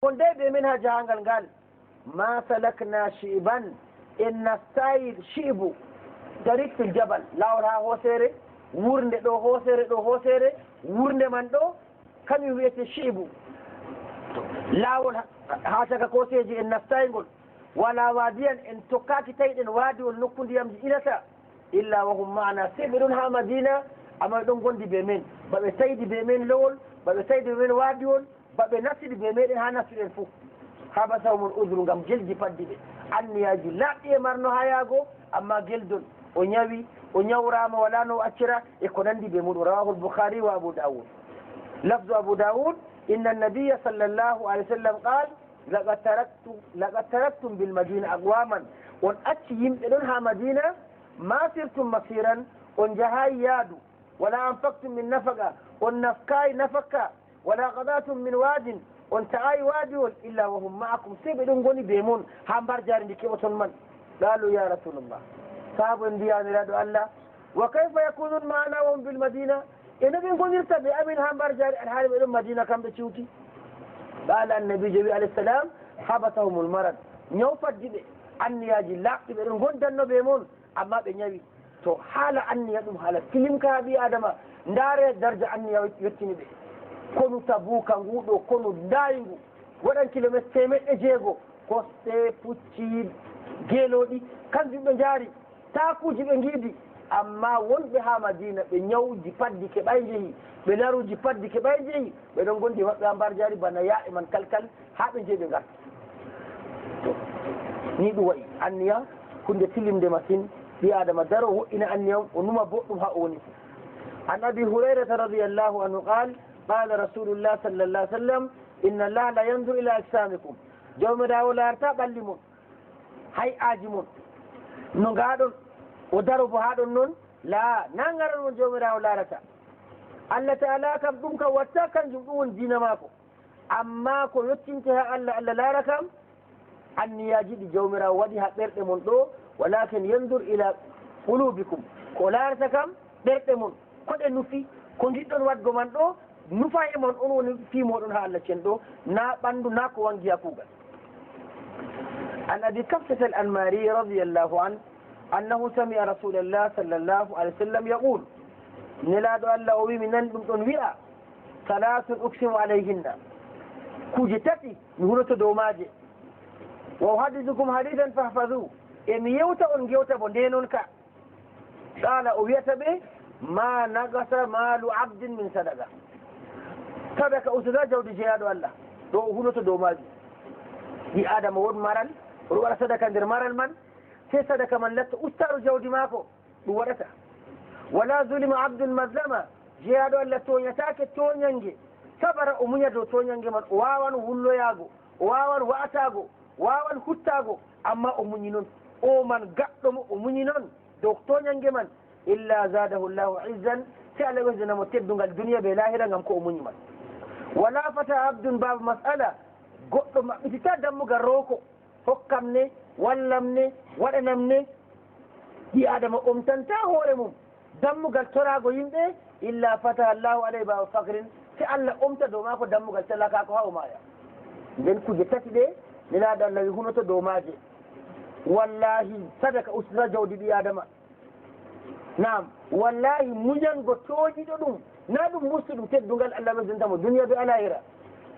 وندي منها جهان قال ما سلكنا شيبا إن السائل شيبو طريق في الجبل لا ولا هو سيري ورند دو هو سيري دو هو سيري ورند من دو كم يويت شيبو لا ولا هاتك كوسيجي إن السائل ولا واديا إن تكاكي تيدن وادي والنكون دي يمجي إلتا إلا وهم معنا سيبرونها مدينة أما يدون قندي بيمين بابي سيدي بيمين لول بابي سيدي بيمين واديون بابي نفسي بيمين ها نفسي الفوق حبسهم الأذن قام جلد فدي أني يجي لا يمرنو هياغو أما جلد ونيوي ونيورام ولا نو أشرا يكون عندي بيمون رواه البخاري وأبو داود لفظ أبو داود إن النبي صلى الله عليه وسلم قال لقد تركتم بالمدينة أقواما وأتيهم إلونها مدينة ما سرتم مسيرا ونجهاي يادو ولا أنفقتم من نفقة ونفكاي نفقة ولا قضاتم من واد ونتعاي واد إلا وهم معكم سيبدون قوني بيمون هامبار جارين دي كيوتون من قالوا يا رسول الله صحابوا انديان رادوا الله وكيف يكونون معنا وهم بالمدينة إذا بنقول يرتبي أمين هامبار جاري الحالي بإلون مدينة كم بتشوتي قال النبي جبي عليه السلام حبسهم المرض نيوفت جبي أني يجي لا بإلون قندن بيمون أما بنيوي to hala anniya ɗum haala kilimka ɓi adama ndaare darja anniya yettini ɓe konu tabuka nguɗo konu dayingu waɗan kilométre temeɗɗe jeego kosɗe pucci geeloɗi kanjum ɓe jaari takuji ɓe giidi amma wonɓe ha madina ɓe ñawji paddi ke ɓay jeeyi ɓe naruji paddi ke ɓay jeeyi ɓeɗon gondi maɓɓe ha mbar jaari bana yaaɓe man kalkal ha ɓe jeeɓe garta ni ɗum wayi anniya hunde tilimde masine في آدم دارو وإن أن يوم ونما بؤتم هؤوني عن أبي هريرة رضي الله عنه قال قال رسول الله صلى الله عليه وسلم إن الله لا ينظر إلى أجسامكم جوم داو لا يرتقلمون هاي آجمون نقادون ودارو بهادون نون لا نانغرون جوم داو لا يرتق الله تعالى كبدوك واتاكا جمعون دين ماكو أما كو يتنتها الله لا ركم أن يجد جوم داو وديها ترتمون دو ولكن ينظر إلى قلوبكم كولارتكم برتمون كود نفي كونجيتون وات غماندو نفاي مون اون في مودون ها الله cendo نا باندو ناكو وانجيا كوغا عن ابي كبسة الانماري رضي الله عنه انه سمع رسول الله صلى الله عليه وسلم يقول نلاد الله وي من دون ويا ثلاث اقسم عليهن كوجتتي نورتو دوماجي وحدثكم حديثا فاحفظوه emi yewta on gewta bo ndenon ka qala o wiyata ɓe ma nagasa malu abdin min sadaka sadaka usuda jawdi jeeyaɗo allah ɗo o hunoto dow maji ɗi adama won maral oɗo waɗa sadaka nder maral man se sadaka man latta ustaɗo jawdi maako ɗum waɗata wala zulima abdun mazlama jeeyaɗo allah toñatake toñange sabara o muña dow toñange man o wawan wulloyago o wawan wa'atago wawan huttago amma o muñi noon o man gaɗɗomo o muñi noon dow toñange man illa zadahu llahu izzan si allah wesdanamo teddungal duniya ɓe lahira gam ko o muñi man wala fata abdun baba masala goɗɗo maɓɓitita dammugal roko hokkam ne wallam ne waɗanam ne ɗi adama omtanta hoore mum dammugal torago yimɓe illa fataha llahu alayhi baba fakrin si allah omta dow mako dammugal talakako ha o maya nden kuje tati ɗe nelaɗo allah wi hunoto dow maje wallahi sadaka usra jawdi ɓi adama nam wallahi muñango tooƴiɗo ɗum na ɗum musti ɗum teddungal allah ɓesdentamo duniya be alahira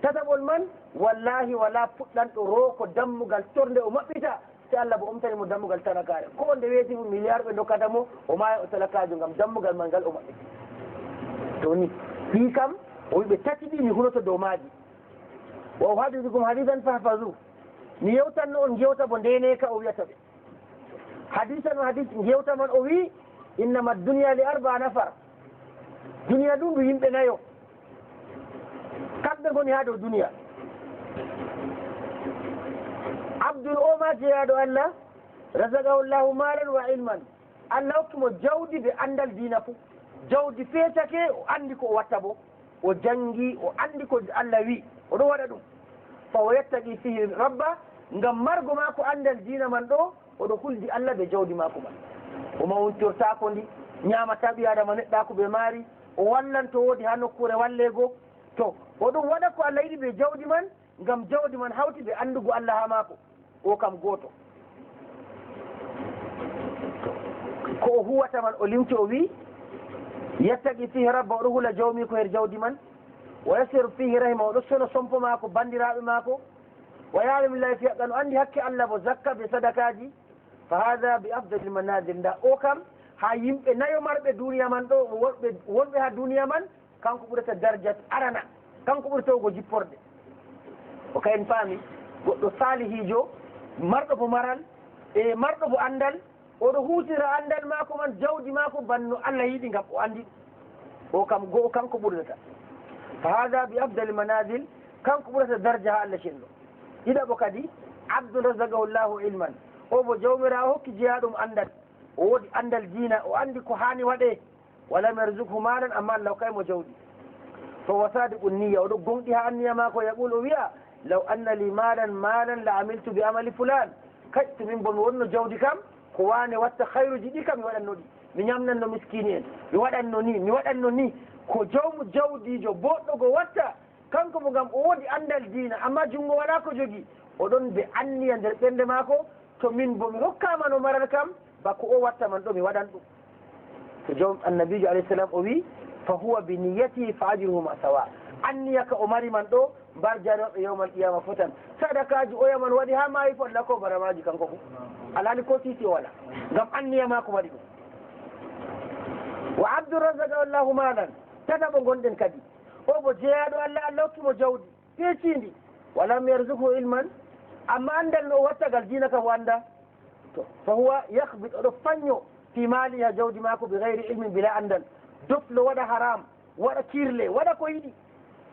tataɓol man wallahi wala puɗɗanɗo roko dammugal torde o maɓɓita si allah bo omtani mo dammugal talakare ko nde weeti milliard ɓe dokkata mo o maya o talakajo gam dammugal man ngal o maɓɓita to ni fi kam o wiɓe tati ɗi mi hunoto dow maji wa uhadithukum hadisan fahfazu mi yewtanno on jewta bo ndene ka o wiyata ɓe hadisan hadis jewta man o wi innama dunia li arba nafar duniya ɗum ɗum yimɓe nayo kamɓe goni ha dow duniya abdul oma jeyaɗo allah razaqahu llahu malan wa ilman allah hokkimo jawdi ɓe andal dina fo jawdi feetake o andi ko o watta bo o jangi o andi ko allah wi oɗo waɗa ɗum fawo yettaqi fihi rabba ngam margo mako andal dina man ɗo oɗo huldi allah ɓe jawdi mako man oma wontortako ndi ñamata ɓi adama neɗɗako ɓe maari o wallan to woodi ha nokkure wallego to oɗum waɗa ko allah yiɗi ɓe jawdi man ngam jawdi man hawti ɓe andugo Allah ha maako o kam gooto ko o huwata man o limti o wi yettaqi fihi rabba oɗo hula jawmi ko her jawdi man wa yasiru fihi rahima oɗo sono sompo maako bandiraɓe maako wa ya'lamu llahi fi haqqan o andi hakke Allah bo zakka be sadakaji fa hada bi afdalil manazil nda o kam ha yimɓe nayo marɓe duniya man ɗo wonɓe ha duniya man kanko ɓurata darjat arana kanko ɓuri tawgo jipporde o kayen faami goɗɗo salihijo marɗo bo maral e marɗo bo andal oɗo hutira andal maako man jawdi maako banno Allah yiɗi ngam o andi o kam goo kanko ɓurdata fa hada bi afdal manazil kanko ɓurata darja ha Allah cenɗo ɗiɗaɓo kadi abdou razaqahu llahu ilman o bo jawmirawo hokki jeeya ɗum andal o woodi andal diina o andi ko hani waɗe walam yarzuqhu malan amma Allah hokkaymo jawdi fa wa sadiqu niyya oɗo gonɗi ha anniya maako yaqul o wiya law anna li malan la amiltu bi amali fulan kay to min bo mi wonno jawdi kam ko wane watta hayruji ɗi kam mi waɗanno ɗi mi ñamnanno miskini en mi waɗanno ni ko jawmu jawdijo boɗɗogo watta kanko mo gam o woodi andal diina amma jungo wala ko jogi oɗon ɓe anniya nder ɓernde maako to min bo mi hokkama no maral kam bako o watta man ɗo mi waɗan ɗum to jom annabijo alayhi salam o wi fa huwa bi niyatihi fa ajruhuma sawa anniya ka o mari man ɗo mbar janoɓe yawmal qiyama fotan sadakaji oyaman waɗi ha mayi folla ko baramaji kanko fu alhali ko titi o wala ngam anniya ma ko waɗi ɗum wa abdourazaka wallahu malan tataɓo gonɗen kadi o bo jeeyaɗo Allah Allah hokkimo jawdi peecidi walam yarzuqhu ilman amma andal no wattagal dina kam o anda to fa huwa yahbit oɗo fañño fi maliha jawdi mako bi gayri ilmin bila andal doflo waɗa haram waɗa kirle waɗa ko yiɗi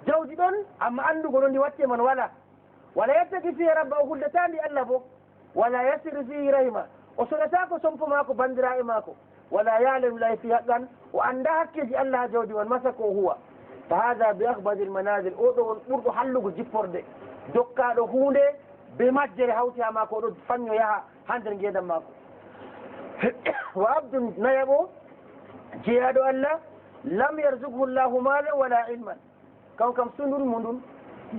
jawdi ɗon amma andugo ɗo ndi watte man wala yettaki fihi rabba o huldatandi Allah bo wala yasiru fihi rahima o soɗata ko sompo mako bandiraɓe mako wala ya'lamu llahi fi haqqan o anda hakkeji Allah ha jawdi man masa ko huwa fa hada bi akhbadil manazil oɗo won ɓurɗo hallugo jipporde dokkaɗo hunde be majjere hawti ha mako oɗo fañño yaha ha nder ngeɗam mako wa abdun nayaɓo jeeyaɗo Allah lam yarzuqhu llahu malan wala ilman kan kam sundun mundun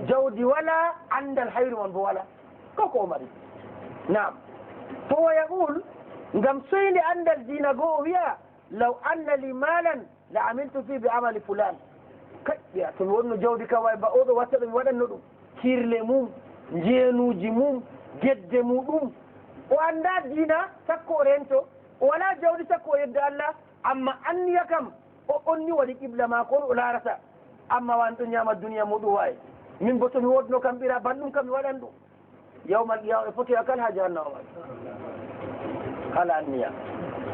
jawdi wala andal hayru man bo wala koko o mari naam fo wa yaqul ngam soyde andal dina goo o wiya law anna li malan la amiltu fi bi amali fulan kaƴƴiya to mi wonno jawdi kam way ba oɗo watta ɗo mi waɗanno ɗum kirle mum jeenuji mum gedde muɗum o anda dina sakko o rento o wala jawdi sakko o yedda Allah amma anniya kam o onni waɗi qibla mako on o larata amma wan ɗo ñama duniya muɗum wawi min bo tomi wodno kam ɓira banɗum kam mi waɗan ɗum yawmal qiyama e foti akal ha jahannama ma kala anniya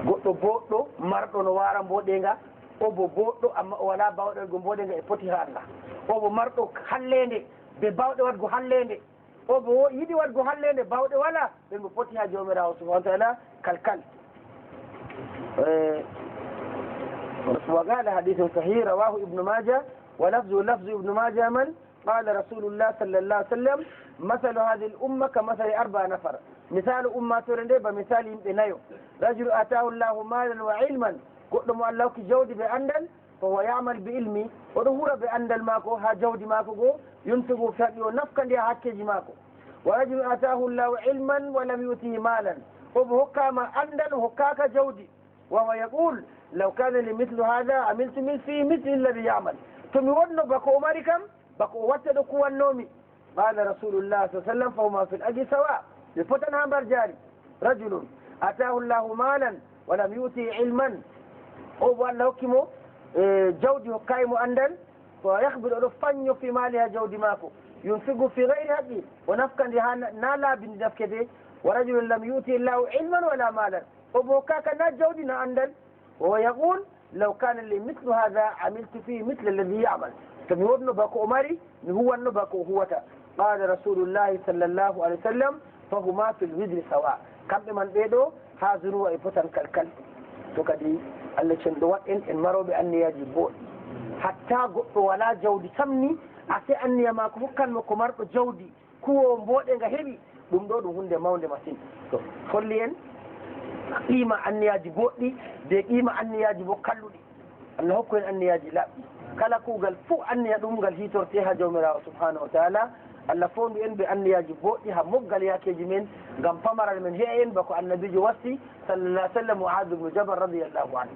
goɗɗo boɗɗo marɗo no wara mboɗenga o bo boɗɗo amma o wala bawɗe go mboɗenga e foti ha Allah o bo marɗo hallende ɓe bawɗe wadgo hallende o bo yiɗi wadgo hallende bawɗe wala ɓe mo foti ha jawmirawo subhanahu wa taala kalkal وقال حديث صحيح رواه ابن ماجه ولفظه لفظ ابن ماجه من قال رسول الله صلى الله عليه وسلم مثل هذه الأمة كمثل 4 نفر مثال أمة ترندي بمثال بنيو رجل آتاه الله مالا وعلما قل ما الله كجود بأندل فهو يعمل بعلمي وظهور بأندل ماكو ها جود ماكو ينفق فيه ونفقا لها حكي ماكو ورجل آتاه الله علما ولم يؤتيه مالا وبهكا ما أندل وهكاك جودي وهو يقول لو كان لمثل هذا عملت فيه مثل الذي يعمل ثم يودن بكو أمريكم بكو وتدكوا النومي قال رسول الله صلى الله عليه وسلم فهما في الأجل سواء لفتنها برجاري رجل أتاه الله مالا ولم يؤتي علما أو أن حكمه جودي قائم أندل فيخبر رفني في مالها جودي ماكو ينفق في غير هذه ونفقا لها نالا بنفكته ورجل لم يؤتي الله علما ولا مالا وبوكاك نا جودي نا أندل وهو يقول لو كان لي مثل هذا عملت فيه مثل الذي يعمل كم يودن باكو أمري هو النباكو هوتا قال رسول الله صلى الله عليه وسلم فهما في الوزر سواء كم من بيدو هازنوا إفتن كالكل تكدي اللي شندوات إن مروا بأن يجيبون حتى ولا جودي سمني أسي أني ما كفكان مكمرت جودي كو مبوت إنغا هبي ɗum ɗo ɗum hunde mawde masine to holli en qima anniyaji goɗɗi de qima anniyaji bo kalluɗi Allah hokku en anniyaji laɓɗi kala kuugal fuu anniya ɗum ngal hitorte ha jawmirawo subhanahu wa taala Allah fondu en be anniyaji boɗɗi ha moggal yakeji men ngam pamaral men he en bako annabijo wasti sallallahu alaihi wasallam Mu'adh ibn Jabal radiyallahu anhu.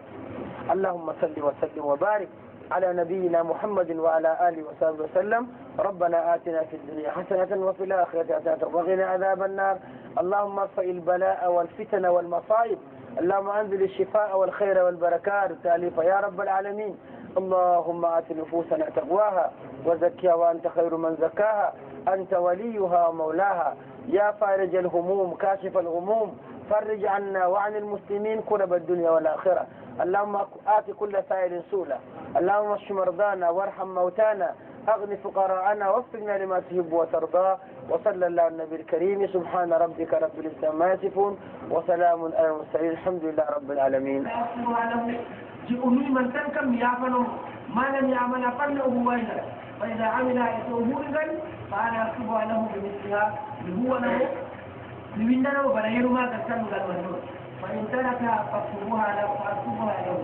Allahumma salli wa sallim wa barik على نبينا محمد وعلى آله وصحبه وسلم. ربنا آتنا في الدنيا حسنة وفي الآخرة حسنة وقنا عذاب النار. اللهم ارفع البلاء والفتن والمصائب. اللهم أنزل الشفاء والخير والبركات والتأليف يا رب العالمين. اللهم آت نفوسنا تقواها وزكها وأنت خير من زكاها أنت وليها ومولاها. يا فارج الهموم كاشف الغموم فرج عنا وعن المسلمين كرب الدنيا والآخرة. اللهم آت كل سائر سؤلا. اللهم اشف مرضانا وارحم موتانا أغن فقراءنا وفقنا لما تحب وترضى. وصلى الله على النبي الكريم. سبحان ربك رب العزة عما يصفون وسلام على المرسلين الحمد لله رب العالمين. جئوني من تنكم يعملوا ما لم يعمل فله ويلا فإذا عمل يتوهورا فأنا أكتبها له بمثلها هو له لمننا وبنير ما تسلم المنون فإن تركها فاكتبوها له فاكتبوها له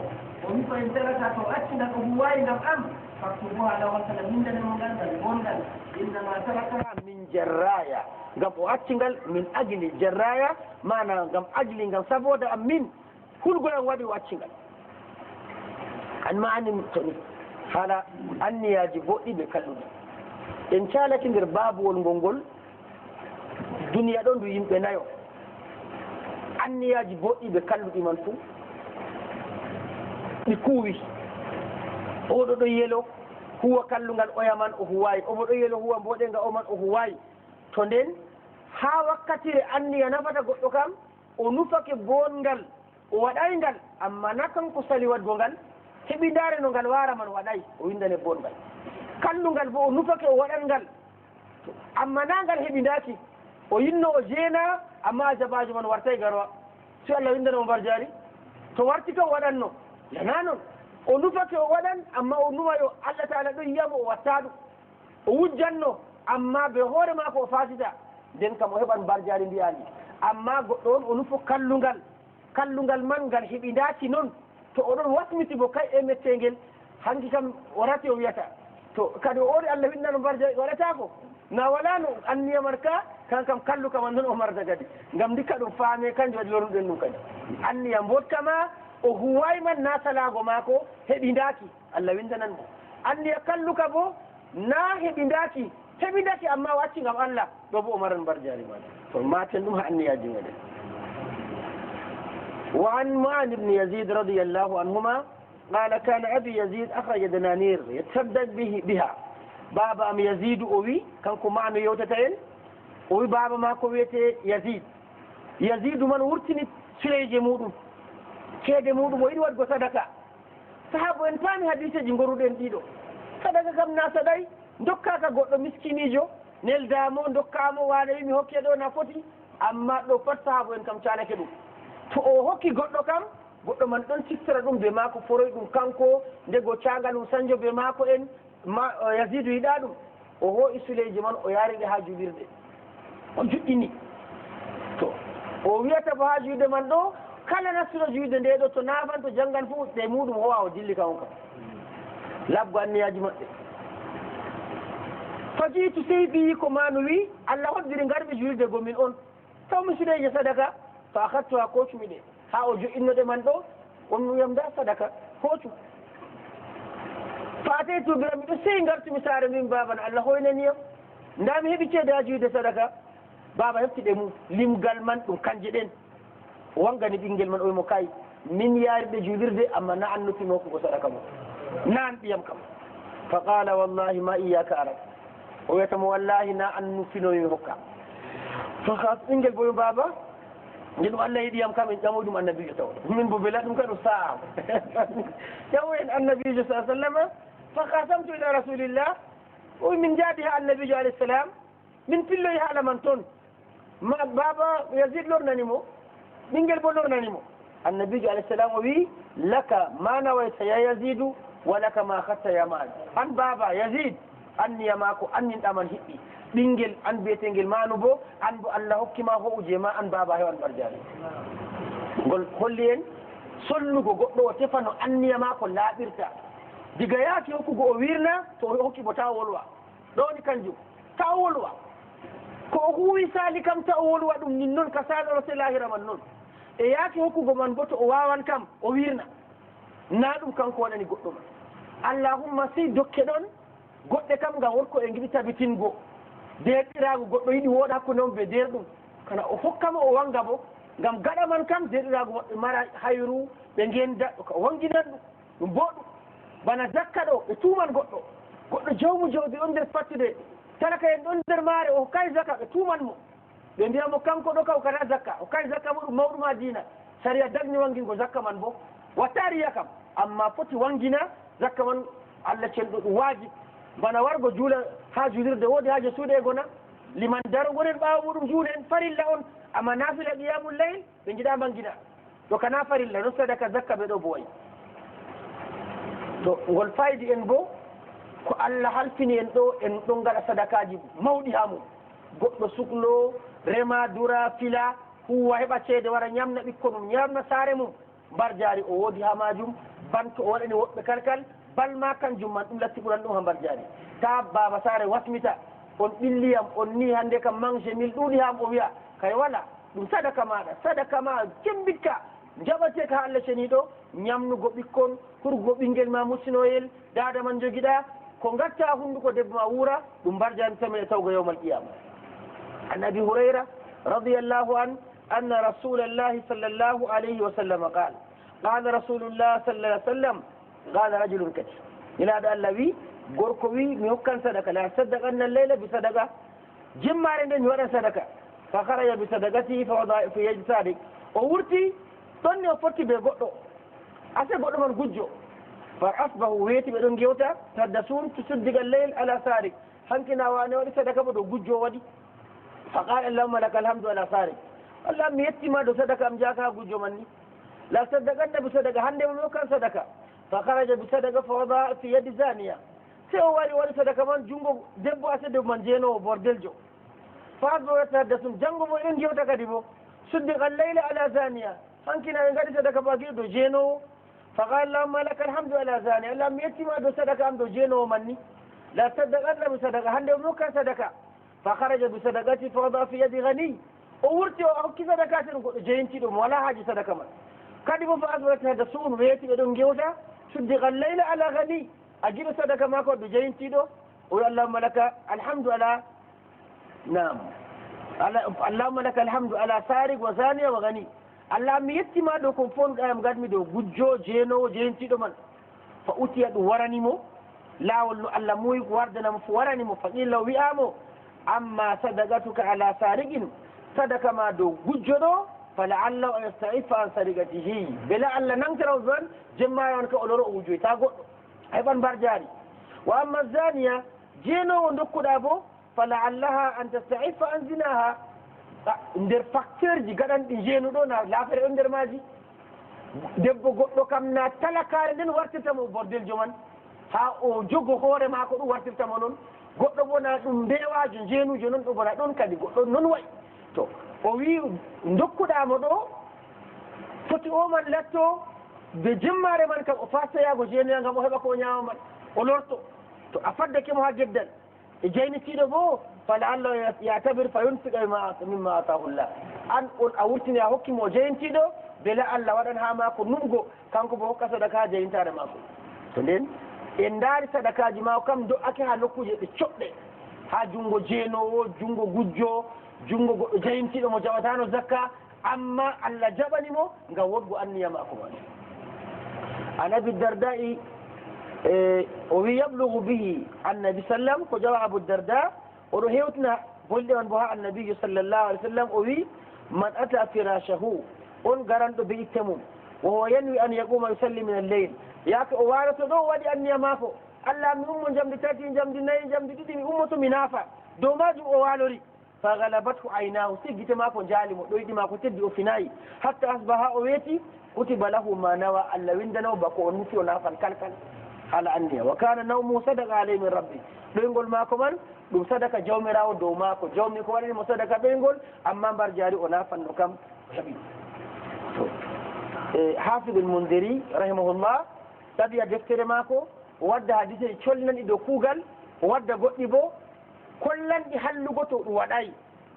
ومن فإن تركها فأتنا أبوائي لم أم فاكتبوها له وصل مننا مغنى إنما تركها من جرايا قم أتنقل من أجل جرايا معنى قم أجل قم سبودا من كل قلن ودي وأتنقل an ma'anin mutane hala an ne ya ji goɗi bai kallu in calatin der babu wani gongol duniya ɗon du yimɓe nayo an ne ya ji goɗi bai kallu ɗi man fu ɗi kuwi oɗo ɗo yelo huwa kallungal oyaman o huwayi omo ɗo yelo huwa mboɗenga oman o huwayi to nden ha wakkatire anniya nafata goɗɗo kam o nufake bongal o waɗay ngal amma na kanko sali wadgo ngal heɓi ndaare no ngal wara man waɗay o windane bongal kallungal bo o nufake o waɗan ngal amma na ngal heɓi ndaki o yinno o jeena amma jabajo man wartay garwa si Allah windanamo mbar jaari to warti ka o waɗanno yana noon o nufake o waɗan amma o numayo Allah taala ɗo yiyamo o watta ɗum o wujjanno amma be hoore maako o fasita nden kam o heɓan mbar jaari mbiyani amma goɗɗo on o nufo kallungal man ngal heɓi ndaki noon to oɗon wasmiti bo kay e mettengel hanki kam o rati o wiyata to kadi o ori Allah winnano mbarja waɗata ko na walano anniyamar ka kan kam kallu kama noon o marda kadi ngam ndikka ɗum faame kanjum waɗi lornuɗen ɗum kadi anniya mbotkama o huway man na salago maako heɓi ndaki Allah windanan mo anniya kalluka bo na heɓi ndaki heɓi ndaki amma o acci ngam Allah ɗo bo o maran mbarjari ma to maten ɗum ha anniyaji meɗen. وعن معاذ بن يزيد رضي الله عنهما قال كان أبي يزيد أخرج دنانير يتصدق بها بابا أم يزيد أوي كان كمان يوتتين أوي بابا ما كويت يزيد من ورتني سليج مودو كيد مودو وين ود صدقة صحابو إنسان حديث جنغرو دين ديدو صدقة كم ناس داي دوكا كغوتو مسكينيجو نيل دامو دوكامو وادي مي هوكي دو نافوتي أما دو فات صحابو إن كم تشالك دو to o hokki goɗɗo kam goɗɗo man ɗon siftira ɗum be maako foroy ɗum kanko ndego caagal ɗum sanjo be maako en yasidu yiɗa ɗum o hoo'i suleji man o yaariɗe ha juɗirɗe o juɗɗini to o wiyata bo ha juuɗe man ɗo kala nastuɗo juuɗe nde ɗo to nafan to janggan fu ɗe muɗum howa o dilli kan kam labgo anniyaji maɓɓe fajitu sey ɓiyi ko manu wi Allah hoddiri garɓe juulde gomin on tawmi suleji sadaka fa akhadtuha koocumi ɗe ha o jo'innoɗe man ɗo on wiyam da sadaka koocu fa ataytu bira miɗo sey gartumi saare min baba no Allah hoynaniyam nda mi heɓi ceede ha juude sadaka baba heftiɗe mum limgal man ɗum kanje ɗen wangani ɓinguel man o wimo kay min yaariɗe juulirde amma na annutino ko sadaka mo nan ɓiyam kam fa qala wallahi ma iyaka arat o wiyatamo wallahi na annutinomi hokka fa ɓinguel boyo baba nde ɗum Allah yiɗiyam kam en ƴamoy ɗum annabijo taw min bo bela ɗum kadi saam ƴamoy en annabijo sa sallam fa kasamtu ila rasulillah o min jaadi ha annabijo alayhi salam min pilloyi haala man toon ma baba Yazid lornanimo ɓinguel bo lornanimo annabijo alayhi salam o wi laka ma nawayta ya Yazidu wa laka ma khatta ya Ma'ad an baba Yazid anniyama ko anninɗaman hiɓɓi ɓinguel an biyetengel manu bo an bo Allah hokkima ho'uje ma an baba hewan ɓarjari ngol holli en sollugo goɗɗo o tefa no anniyama ko laaɓirta diga yaaki hokkugo o wirna to o hokki bo taw wolwa ɗoni kanjum ta'awolwa ko huwi sali kam ta'awolwa ɗum nin noon ka saɗoro se lahira man noon e yaake hokkugo man bo to o wawan kam o wirna na ɗum kanko waɗani goɗɗo man allahumma si dokke ɗon goɗɗe kam ngam wonko e giɗi tabitingo deɗirago goɗɗo yiɗi wooɗa hakkude on ɓe nder ɗum kana o hokkama o wanga bo ngam gaɗa man kam deɗirago maɓɓe mara hayru ɓe ngenda o wanginan ɗum boɗɗum bana zakka ɗo ɓe tuuman goɗɗo jawmu jawdi ɗon nder fattude talaka en ɗon nder maare o hokkay zakka ɓe tuuman mo ɓe mbiyamo kanko ɗo ka o kana zakka o kay zakka muɗum mawɗum ha diina saria dagni wangingo zakka man bo wattariya kam amma foti wangina zakka man allah cenɗo ɗum waajib bana wargo juula ha julirde woodi haaje suuɗe gona liman daro gonen ɓaawo muɗum juule en farilla on amma nafila qiyamul layl ɓe jiɗa mangina ɗo kana farilla non sadaka zakka ɓe ɗo bo wayi to ngol fayidi en bo ko allah halfini en ɗo en ɗon gaɗa sadakaji mawɗi ha mum goɗɗo suklo rema dura fila huwa heɓa ceede wara ñamna ɓikko mum ñamna saare mum mbar jaari o woodi ha majum banto o waɗani woɓɓe kalkal balma kanjum man ɗum latti ɓuran ɗum ha mbar jaari ta baba saare wasmita on ɓilliyam on ni hande kam mange mil ɗuuɗi ham o wiya kay wala ɗum sadaka ma kembikka jaɓate ka allah ceniɗo ñamnugo ɓikkon hurgo ɓinguel ma musinoyel dada man joguiɗa ko gatta hunduko debbo ma wuura ɗum mbar jaari tamen e tawgo yawmal qiyama an abi hurayra radiyallahu an anna rasulallahi sallllahu alayhi wa sallam qala rasulullah sallah alih sallam qala rajulun kadi ilaɗo allah wi gorko wi mi hokkan sadaka la saddaqanna leyla bi sadaqa jimmare nde mi waɗan sadaka fa haraja bi sadaqati fa wada fi yadi sadiq o wurti ɗon ne o fotti ɓe goɗɗo ase goɗɗo man gujjo fa asbahu weeti ɓe ɗon gewta taddasun tusuddigal leyl ala sarik hankina wane waɗi sadaka bo ɗo gujjo waɗi fa qala allahumma laka alhamdu ala sarik allah mi yettima ɗo sadaka am jaka ha gujjo man ni la saddaqanna bi sadaqa hande mo hokkan sadaka fa haraja bi sadaqa fa wada fi yadi zaniya se o wari waɗi sadaka man jungo debbo ase debbo man jeenowo bordeljo fa asbahu taddasun janngo mo ɗon gewta kadi bo suddigal leyla ala zaniya hankina ɓe gaɗi sadaka ba gueɗo jeenowo فقال اللهم لك الحمد على ذلك اللهم يتما دو صدقه ام دو جينو مني لا صدقنا بصدقه هل موكا صدقه فخرج بصدقتي فوضع في يد غني وورتي او كي صدقات نكو جينتي دو ولا حاجه صدقه ما كادي بو فاز هذا سون ويتي دو غيوتا صدق الليل على غني اجي صدقه ما كو دو جينتي دو اللهم لك الحمد على نعم اللهم لك الحمد على سارق وزاني وغني allah mi yettima ɗo kon fon gayam gadmi ɗo gujjo jeenowo jeentiɗo man fa utiya ɗum waranimo laawol no allah muyi wardanamo fo waranimo fa qilla wiyamo amma sadaqatuka ala sariqin sadaka ma dow gujjo ɗo fala allah o yastaifa an sariqatihi bela allah nangtaraw ban jemma on ka o loro o wujjoyta goɗɗo a heɓan mbar jaari wa amma zaniya jeenowo dokkuɗa bo fala allaha an tastaifa an zinaha nder facteur ji gaɗanɗi jeenuɗo na laafere on nder maji debbo goɗɗo kam na talakare nden wartirtamo bordeljo man ha o jogo hoore mako ɗum wartirtamo noon goɗɗo bo na ɗum mbewajo jeenujo noon ɗo bona ɗon kadi goɗɗo noon wayi to o wi dokkuɗamo ɗo foti o man latto de jemmare man kam o fastoyago jeenuya gam o heɓa ko ñama man o lorto to a faddake mo ha geddal e jaynitiɗo bo fala allah yatabir fa yunfiqa mimma atahullah an on a wurtini a hokkimo jeyintiɗo beele allah waɗan ha mako numgo kanko bo hokka sadaka ha jeyintare mako to nden en daari sadakaji mako kam do'ake ha nokkuje ɗe coɗɗe ha jungo jeenowo jungo gujjo jungo goɗɗo jeyintiɗo mo jaɓatano zakka amma allah jaɓanimo ngam wodgo anniya mako ma an abi dardai o wi yablugu bihi annabi sallam ko jawa abou darda oɗo hewtina bolɗe on bo ha annabijo sallllahu alih w sallam o wi man ata firashahu on garanɗo be itte mum wowo yanwi an yaquma yusalli min alleyl yaake o warato ɗo waɗi anniya mako allah mi ummo jamdi tati jamdi nayyi jamdi ɗiɗi mi ummoto mi naafa dow majum o walori fa galabathu aynahu si guite mako jaalimo ɗoyɗi mako teddi o finayi hatta asbaha o weeti kutiba lahu ma nawa allah windanawo bako o nufi o naafan kalkal haala anniya wa kana nawmu sadaqa alay min rabbi ɗoygol mako man ɗum sadaka jawmirawo dow mako jawmi ko waɗanimo sadaka ɗoygol amma mbar jaari o nafanno kam o heeɓi hafidul mundiri rahimahullah tabiya deftere mako o wadda hadise collinanɗi dow kuugal o wadda goɗɗi bo kollanɗi hallugo to ɗum waɗayi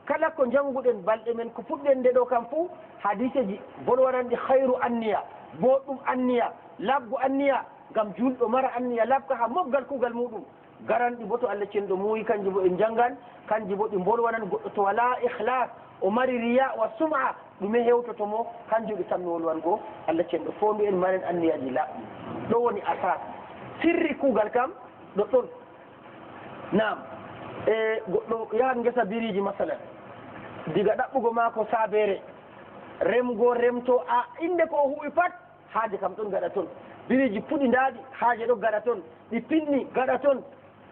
kala ko janguɗen balɗe men ko fuɗɗen nde ɗo kam fuu hadiseji bolwaranɗi hayru anniya boɗɗum anniya labgo anniya ngam julɗo mara anniya labka ha mofgal kugal muɗum garanɗi bo to Allah cenɗo muuyi kanji bo en jangan kanji bo ɗi bolwanan goɗɗo to wala ihlas o mari riya wa sum'a ɗume hewtotomo kanjum ɗi tammi wolwango Allah cenɗo fondu en maren anniyaji laɓɗi ɗo woni asas sirri kugal kam ɗo ɗon nam e goɗɗo yahan gesa biriji masalan diga ɗaɓɓugo maako sabere remgo remto a inde ko o huwi pat haaje kam ɗon gaɗa toon biriji puɗi ndaɗi haaje ɗo gaɗa toon ɗi pinni gaɗa toon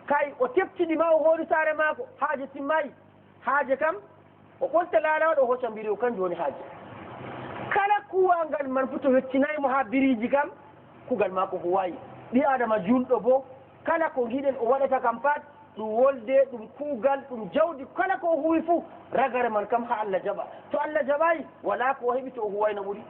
kay o teftiɗi ma o hoori saare maako haaje timmayi haaje kam o ɓolta laalawaɗo o hocca mbiri o kanjum woni haaje kala kuwangal man fu to wettinaymo ha biriji kam kugal maako huwayi ɗi adama julɗo bo kala ko giɗen o waɗata kam pat ɗum wolde ɗum kuugal ɗum jawdi kala ko o huwi fuu ragare man kam ha Allah jaɓa to Allah jaɓayi wala ko o heɓi to o huwayno ɓuri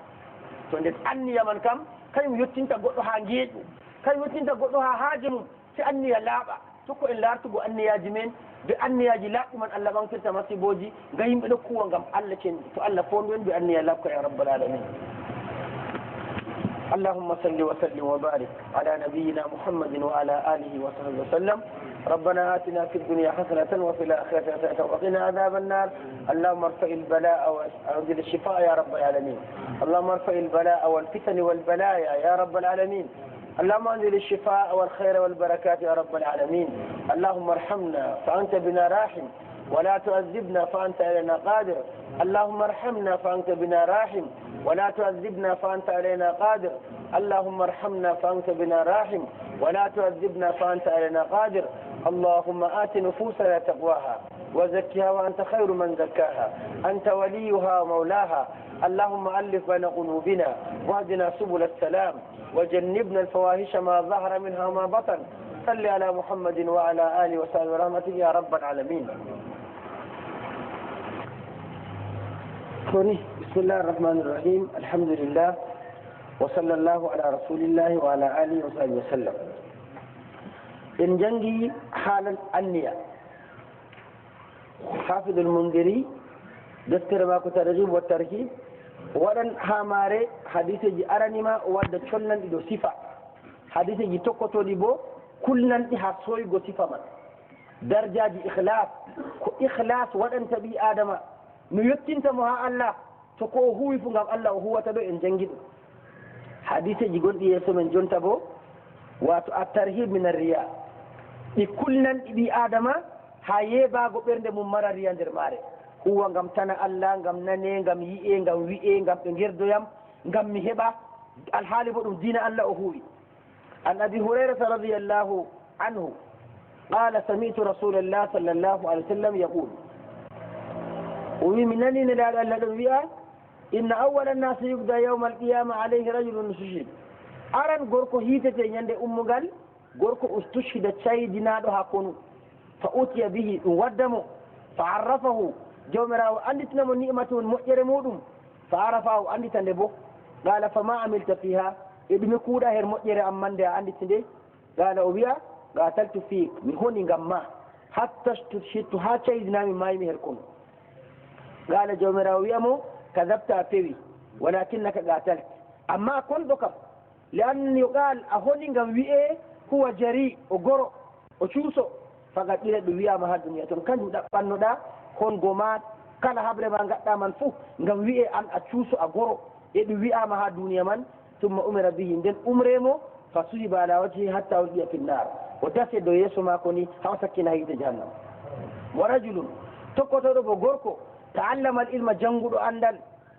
to nden anniya man kam kañum yettinta goɗɗo ha ngeeƴu kañum yettinta goɗɗo ha haaje mum si anniya laaɓa tokko en lartugo anniyaji men be anniyaji laɓɗi man Allah ɓankirta masiboji nga yimɓe ɗo kuwa ngam Allah cenɗi to Allah fondu en be anniya laɓka ya rabbal alamin اللهم صل وسلم وبارك على نبينا محمد وعلى آله وصحبه وسلم ربنا آتنا في الدنيا حسنة وفي الآخرة حسنة وقنا عذاب النار اللهم ارفع البلاء وأنزل الشفاء يا رب العالمين اللهم ارفع البلاء والفتن والبلايا يا رب العالمين اللهم انزل الشفاء والخير والبركات يا رب العالمين اللهم ارحمنا فأنت بنا راحم ولا تعذبنا فأنت علينا قادر اللهم ارحمنا فأنت بنا راحم ولا تعذبنا فأنت علينا قادر اللهم ارحمنا فأنت بنا راحم ولا تعذبنا فأنت علينا قادر اللهم آت نفوسنا تقواها وزكها وأنت خير من زكاها أنت وليها ومولاها اللهم ألف بين قلوبنا واهدنا سبل السلام وجنبنا الفواحش ما ظهر منها وما بطن صل على محمد وعلى آله وصحبه ورحمته يا رب العالمين بسم الله الرحمن الرحيم الحمد لله وصلى الله على رسول الله وعلى آله وصحبه وسلم إن جنجي حالا النية حافظ المنذري دفتر ما كترجم والتركيب ولن هاماري حديث جي أرانيما ودى تشلن إدو صفة حديث جي توكتو ديبو كلن إحصوي غو صفة من درجة جي إخلاص ودن تبي آدم نيوتين تمها الله تكو هو يفنغم الله وهو تدو إن جنجد حديث جي قل إيسو من جنتبو واتو الترهيب من الرياء كلن إبي آدم هايبا غو برند ممارا ريان در ماري huwa ngam tana Allah ngam nane ngam yi'e ngam wi'e ngam ɓe gerdoyam ngam mi heɓa alhaali bo ɗum diina Allah o huwi an abi hurairata radiyallahu anhu qala sami'tu rasulallah sallallahu alaihi wa sallam yaqul o wi mi nani ne laaɗo Allah ɗum wi'a inna awwala nnasi yubda yawma alqiyama alayhi rajulun ustushhid aran gorko hiitete ñande ummugal gorko ustushhida caydinaɗo ha konu fa utiya bihi ɗum waddamo fa arrafahu jawmirawo anditinamo ni'matun moƴƴere muɗum fa arafahu anditande bo qala fama amilta fiha e ɗume kuuɗa her moƴƴere ammande a anditi nde qala o wiya qataltu fiik mi honi ngam ma hatta stushhidtu ha caydinami mayimi her kono qala jawmirawo wiyamo kadabta a pewi walakinnaka qatalt amma konɗo kam li anni qal a honi ngam wi'e huwa jari o goro o cuuso fagat ɗire ɗum wiyama ha duniya toon kanjum ɗaɓɓannoɗa kon goma kala habre ma gaɗɗa man fuu ngam wi'e an a cuuso a goro e ɗum wi'ama ha duniya man tumma umira bihi nden umremo fa suhiba ala wajhi hatta ulqiya fi nnar o dase dow yeeso mako ni ha o sakkina hiite jahannam wa rajulun tokkotoɗo bo gorko ta'allama al ilma janguɗo andal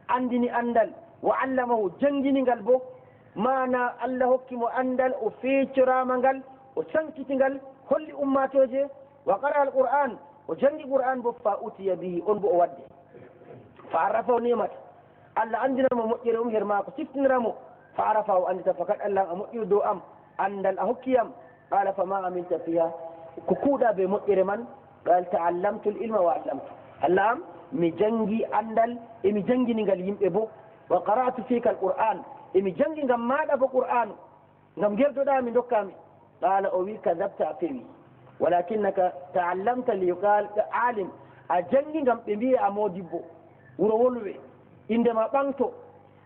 andini andal wa allamahu janginingal bo mana Allah hokkimo andal o feecorama ngal o sankitigal holli ummatoje wa qara al qur'an o jangi qur'an bo fa utiya bihi on bo o wadde fa arafa o nemata Allah andinamo moƴƴere her mako siftiniramo fa arafa o andita fakat Allah a moƴƴiri dow am andal a hokkiyam qala fama amilta fiha ko kuuɗa be moƴƴere man qal ta'allamtu al ilma wa allamtu Allah am mi jangi andal e mi janginigal yimɓe bo wa qara'tu fika al qur'an e mi jangi ngam maɗa bo qur'anu ngam gerdoɗa mi dokkami qala o wi kadabta a fewi walakinnaka ta'allamta li yuqal alim a jangi ngam ɓe mbiye a modibbo wuro wolwe indema ɓanto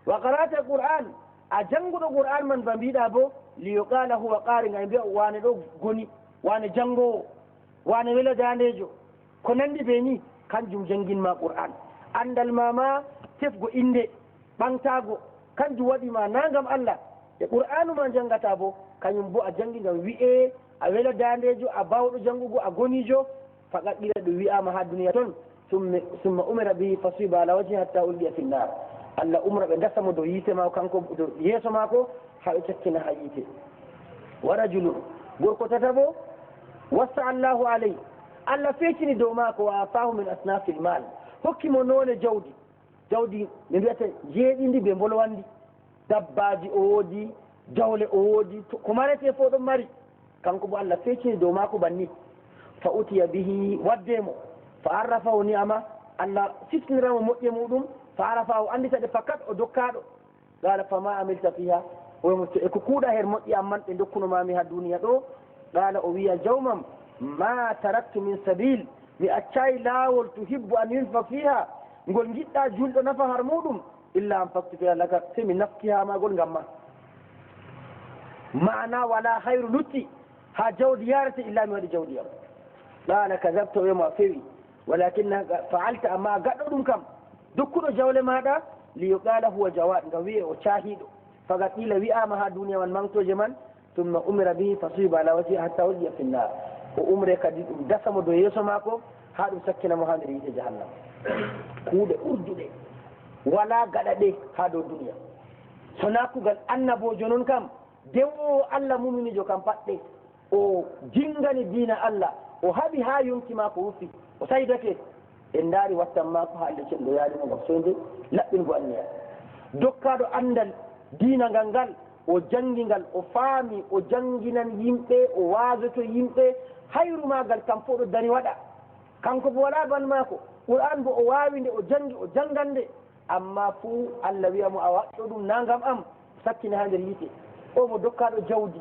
wa qara'ta qur'an a janguɗo qur'an man ba mbiɗa bo li yuqala huwa qari ngam mbiya wane ɗo goni wane jangowo wane wela dandejo ko nandi ɓe ni kanjum janginma qur'an andal ma tefgo inde ɓantago kanjum waɗima na ngam Allah e qur'anu ma jangata bo kañum bo a jangi ngam wi'e a wela dandejo a bawɗo jangugo a gonijo faqat ɗiɗa ɗum wi'ama ha duniya toon summa umira bihi fasiba ala wajhi hatta ulqiya fi nnar Allah umra ɓe gasamo dow yiite mako kanko dow yeeso mako ha ɓe cakkina ha yiite wa rajulun gorko tata bo wassa allahu alayhi Allah feccini dow mako wa atahu min asnafi l mal hokkimo noone jawdi ɓe mbiyata jeeɗindi ɓe mbolwandi dabbaji o woodi jawle o woodi ko marete fo ɗon mari kanko bo Allah feccini dow mako banni fa utiya bihi waddemo fa arrafahu ni'ama Allah siftiniramo moƴƴe muɗum fa arafahu andita ɗe fakat o dokkaɗo qala fama amilta fiha omo to eko kuuɗa her moƴƴi amman ɓe dokkunomami ha duniya ɗo qala o wiya jawmam ma taraktu min sabil mi accayi laawol tuhibbu an yunfa fiha ngol jiɗɗa julɗo nafa har muɗum illa an faktu fiha laka sey mi nafki ha magol ngam ma mana wala hayru lutti ha jawdi yarate illa mi waɗi jawdi am qala kadabta o wiyama fewi walakinna faalta amma gaɗɗo ɗum kam dokkuɗo jawle maɗa li yuqala huwa jawad ngam wiye o caahiɗo faga qila wi'ama ha duniya man mantoje man tumma umira bihi fasiba ala wajhi hatta ulqiya fi nnar o umre kadi ɗum dasamo dow yeeso mako ha ɗum sakkinamo ha nder yiite jahannam kuuɗe ɓurduɗe wala gaɗaɗe ha dow duniya sona kugal annabojo noon kam dewo Allah muminijo kam paɗɗe o jingani diina Allah o haɓi ha yonki mako wufi o saydake en daari wattan mako ha Allah cenɗo yaalimo ngam soyde laɓɓingo anniya dokkaɗo andal diina ngal ngal o jangingal o faami o janginan yimɓe o waasoto yimɓe hayru magal kam fo ɗo dari waɗa kanko bo wala ban mako qur'an bo o wawi nde o jangi o jangande amma fuu Allah wiyamo a waɗɗo ɗum na ngam am sakkine ha nder yiite o mo dokkaɗo jawdi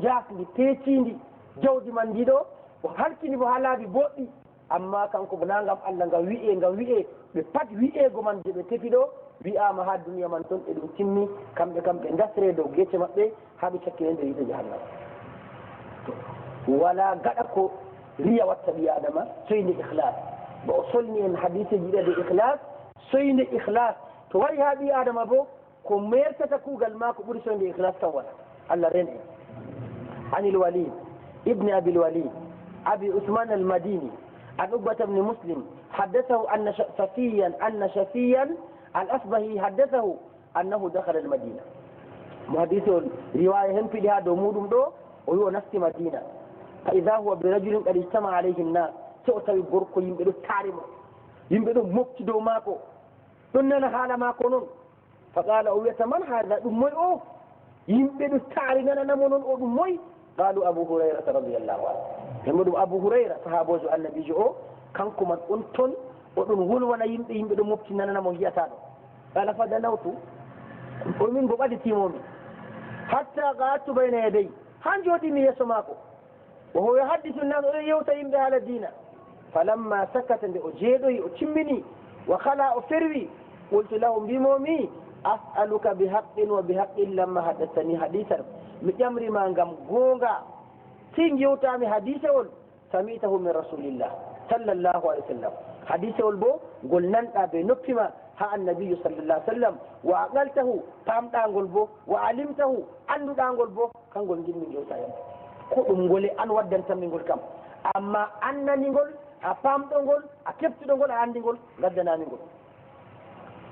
jasdi peecidi jawdi man ndi ɗo o halkini mo ha laabi boɗɗi amma kanko bo na ngam Allah ngam wi'e ɓe pat wi'ego man je ɓe tefi ɗo wi'ama ha duniya man toon e ɗum timmi kamɓe kam ɓe dasre dow gecce maɓɓe ha ɓe cakkine nder yiite jahannam wala gaɗa ko riya watta ɓi adama soyde ihlas bo o solni en hadise jiɗade ihlas soyde ihlas to wari ha ɓi adama bo ko mertata kuugal ma ko ɓuuri soyde ihlas tan waɗa Allah ren en anil walid ibni abil walid abi usman al madini an ubbata bni muslim حدثه أن شفيا الأصبهي حدثه أنه دخل المدينة محدث رواية هم في هذا دومودم دو وهو نفس مدينة فإذا هو برجل قد اجتمع عليه الناس سوتوي بركو يمبدو تاريمو يمبدو مبتدو ماكو تننا حالا ماكو نون فقال أوية من هذا دموي أوه يمبدو تاريمنا نمونون أو دموي قالوا أبو هريرة رضي الله عنه يمبدو أبو هريرة صحابوزو النبي جو kanko man on ton oɗon wolwana yimɓe ɗo mofti nananamo yiyataɗo qala fa danawtu o min bo ɓaditimomi hatta qa'adtu bayna yaday han jooɗimi yeeso maako o ho yuhaddisu nnas oɗon yewta yimɓe haala diina falamma sakata nde o jeeɗoyi o timmini wa khala o ferwi qultu lahu mbimomi as'aluka bi haqqin wa bi haqqin lamma haddathani hadisan mi ƴamrima ngam goonga tin yewtami hadise on samitahu min rasulillah sallallahu alaihi wasallam hadise ol bo gol nanɗa be noppima ha annabiyu sallallahu alaihi wasallam wa aqaltahu pamɗagol bo wa alimtahu anduɗagol bo kangol jinmi jewtayam ko ɗum gole an waddantanmi ngol kam amma annanigol a pamɗogol a keftuɗogol a andigol gaddanamigol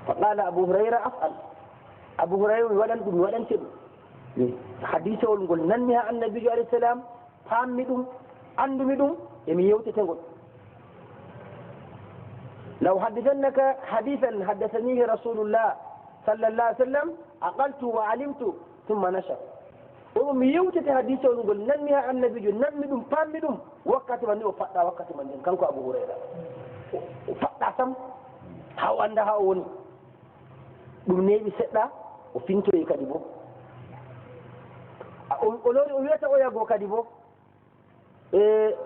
fa qala abu hurayra af'al abu hurayra mi waɗan ɗum mi waɗante ɗum hadise ol ngol nanmi ha annabiyu alayhi salam pammi ɗum andumi ɗum emi yewtetegol لو حدثنك حديثا حدثنيه رسول الله صلى الله عليه وسلم أقلت وعلمت ثم نشر ومن يوتي حديثه ونقول نميها النبي نمدهم فامدهم وقت من وفتا وقت من كانكو أبو هريرة وفتا سم هاو عندها أوني بنيبي ستا وفينتو يكاديبو أولوري أوليتا أوياغو كاديبو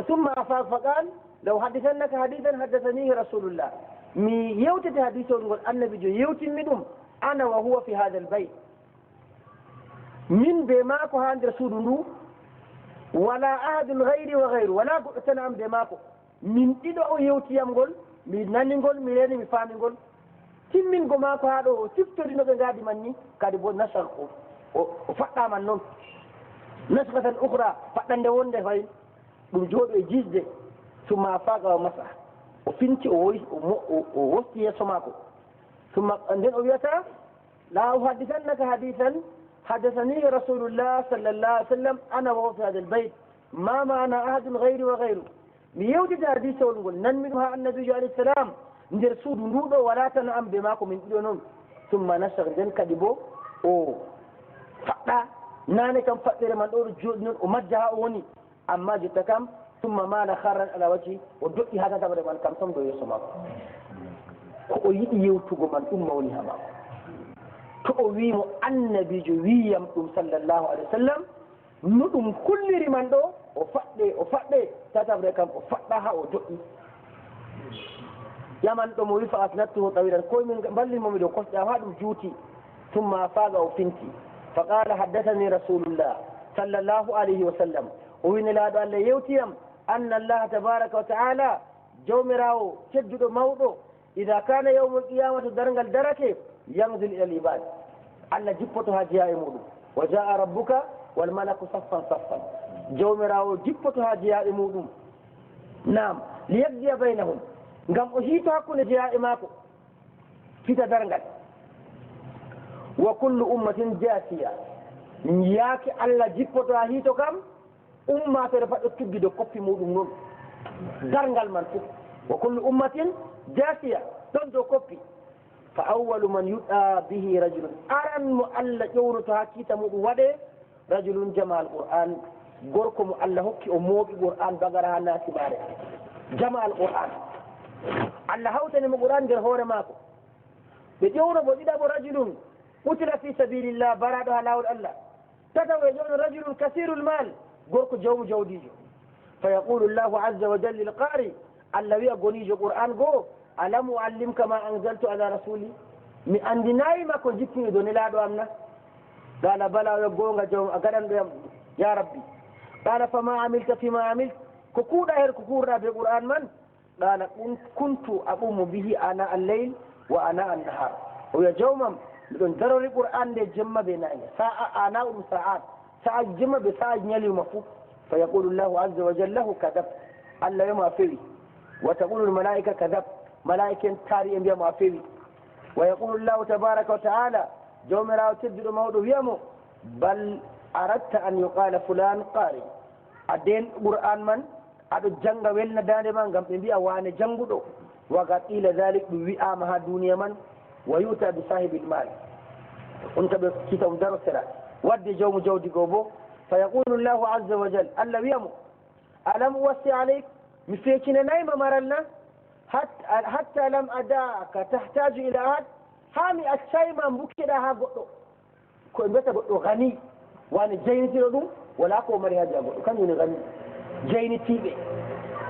ثم أفاق فقال لو حدثنك حديثا حدثنيه رسول الله مي يوتي حديث النبي جو يوتي منهم أنا وهو في هذا البيت من بماكو عند رسول الله ولا أحد غيري وغيره ولا تنعم بماكو من إدعو يوتي يمغل من نانيغول ميريني مفاميغول تيمين غماكو هادو تفتوري نو غادي ماني كادي بو نشر o faɗɗama noon nasgatan uhra faɗɗande wonde fay ɗum jooɗo e jisde summa faqa o masa o finti o wosti yeeso maako summa nden o wiyata la uhaddithannaka hadithan حدثني رسول الله صلى الله عليه وسلم أنا وهو في هذا البيت ما معنا أحد غيري وغيره ميوجد حديث ونقول ننمنها النبي عليه السلام ندير سود نودو ولا تنعم بماكم من دونهم ثم نشغ ذلك كدبو أو فقط ناني كم فقر من دور جود ومجها أوني أما جت كم ثم ما نخرج على وجهي ودقي هذا تبر من كم ثم دو يسمع ويجي يوتو من أموني هما تؤويم النبي جويم صلى الله عليه وسلم ندم كل رمان دو وفقد تتبر كم وفقدها ودقي يمن دم ويفا أثنته طويلا كل من بل ممدو قصد هذا جوتي ثم أفاق وفنتي فقال حدثني رسول الله صلى الله عليه وسلم وين لا دال يوتيم أن الله تبارك وتعالى جومراو تجد موضو إذا كان يوم القيامة درنجل دركه ينزل إلى العباد ألا جبتها جاء مولو وجاء ربك والملك صفا صفا جومراو جبتها جاء مولو نعم ليقضي بينهم قام أجيتها كل جاء ماكو في تدرنجل وكل أمة جاسية ياك ألا جبتها هيتو كم أمة ترفع تجد كفي مولو نون درنجل منفوق وكل أمة جاسية تنزو كفي فأول من يدعى به رجل أرن مؤلا يورتها كيتا مؤوده رجل جمع القرآن غوركم مؤلا هكي أموك القرآن بغرها الناس بارك جمع القرآن الله هوتني القرآن غير هور ماكو بجورة بجدا رجل قتل في سبيل الله برادها لاول الله تتوى يجون رجل كثير المال غورك جوم جوديجو فيقول الله عز وجل للقارئ الذي يقوليجو قرآن غو ألم أعلمك ما أنزلت على رسولي من عندنا ما كنت جبتني دون لا دوامنا قال بلى يقولون جوم أقدم يا ربي قال فما عملت فيما عملت كوكودا هير كوكودا بالقرآن من قال كنت أقوم به أنا الليل وأنا النهار ويا جوما من ضروري القرآن دي جمع بيننا ساعة أنا وساعات ساعة جمع بساعة نيلي ومفوق فيقول الله عز وجل له كذب الله يوم أفري وتقول الملائكة كذب ملائكة تاري أنبياء معفوي ويقول الله تبارك وتعالى جوم راو تبدل موضوع يمو بل أردت أن يقال فلان قارئ أدين قرآن من أدو جنگ ويلنا داني من قم أنبياء وانا جنگو وقد إلى ذلك بوئامها دنيا من ويؤتى بصاحب المال انت بكتاب درسنا ودي جوم جودي قوبو فيقول الله عز وجل ألا يمو ألم أوسي عليك مفيكنا نايمة مرلنا حتى لم أداك تحتاج إلى أحد حامي الشيء من بكرها قطو كون بيتا قطو غني وانا جينتي لدو ولا كو مري هاجي قطو كان يوني غني جينتي بي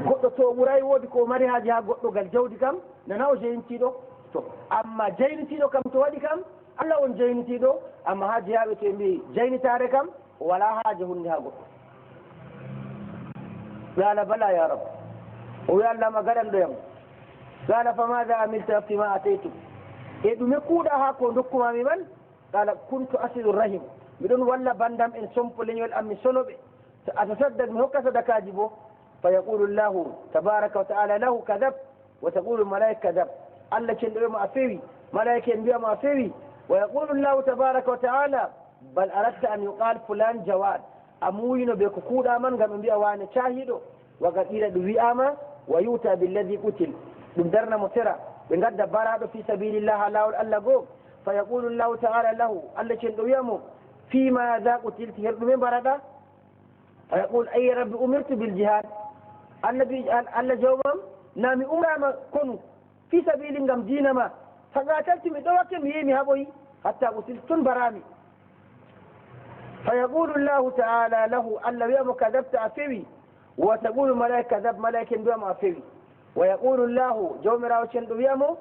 قطو تو مراي ودي كو مري هاجي قطو قال جودي كم نناو جينتي دو تو أما جينتي دو كم توادي كم الله ون جينتي دو أما هاجي هاجي تنبي جينتي هاري كم ولا هاجي هني ها قطو قال بلا يا رب ويا الله ما قدم ديم قال فماذا عملت فيما أتيتك إذن مكودا هاكو نكما ممن قال كنت أسد الرحم بدون ولا بندم إن سنفلين والأمن سنب أتصدق مهوك صدقاجبه فيقول الله تبارك وتعالى له كذب وتقول الملائكة كذب الله كن ما أفيري ملائكة بيا ما أفيري ويقول الله تبارك وتعالى بل أردت أن يقال فلان جواد أموين بكودا من قام بيا وانا شاهده وقد إلى دوياما ويؤتى بالذي قتل بدرنا مترا بنقد براد في سبيل الله لا الله جو فيقول الله تعالى له الله شندو يمو فيما ذا قتلت هرب من برادا فيقول أي رب أمرت بالجهاد النبي الله جوام نامي أمرا كن في سبيل قم دينما فقاتلت مدوك ميمي هبوي حتى قتلت برامي فيقول الله تعالى له الله يمو كذبت أفوي وتقول الملائكة ذب ملائكة بما فيه ويقول الله جومرا وشند بيامو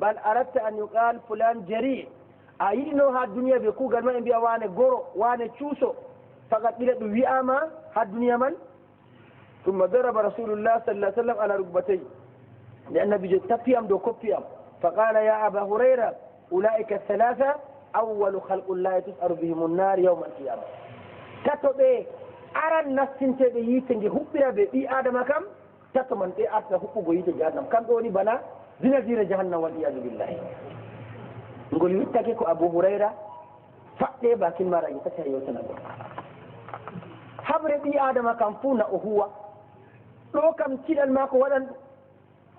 بل أردت أن يقال فلان جريء أينو ها الدنيا بيكو قال ما إنبيا وانا غورو وانا تشوسو فقط إلى بياما ها الدنيا من ثم ضرب رسول الله صلى الله عليه وسلم على ركبتيه لأن بيجي تبيام دو كبيام فقال يا أبا هريرة أولئك الثلاثة أول خلق الله تسأر بهم النار يوم القيامة تتبع أرى الناس تنتبه يتنجي هبرا بي آدم كم تتمن تي أرسل هبو بيت جهنم كم دوني بنا زنزير جهنم والعياذ بالله نقول يتكيك أبو هريرة فأتي باكين مرة يتكي يوتنا حبر بي آدم كم فونا أهوة لو كم تيل الماكو ولن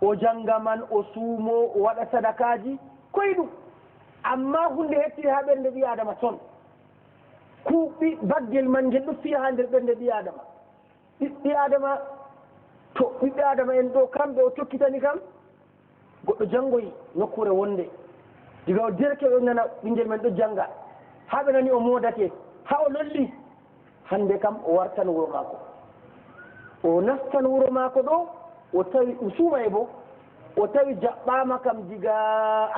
وجنغمان وسومو ولا صدقاجي كويدو أما هنده هتي هابن بي آدم صن كوبي بجل من جلو فيها عند بي آدم بي آدم to ɓiɓɓe adama en ɗo kamɓe o tokkitani kam goɗɗo janngoyi nokkure wonde diga o derkeɓe nana ɓinngel men ɗo jannga haa ɓe nani o moodake haa o lolli hannde kam o wartan wuro maako o nastan wuro maako ɗo o tawi usuma e bo o tawi jaɓɓama kam diga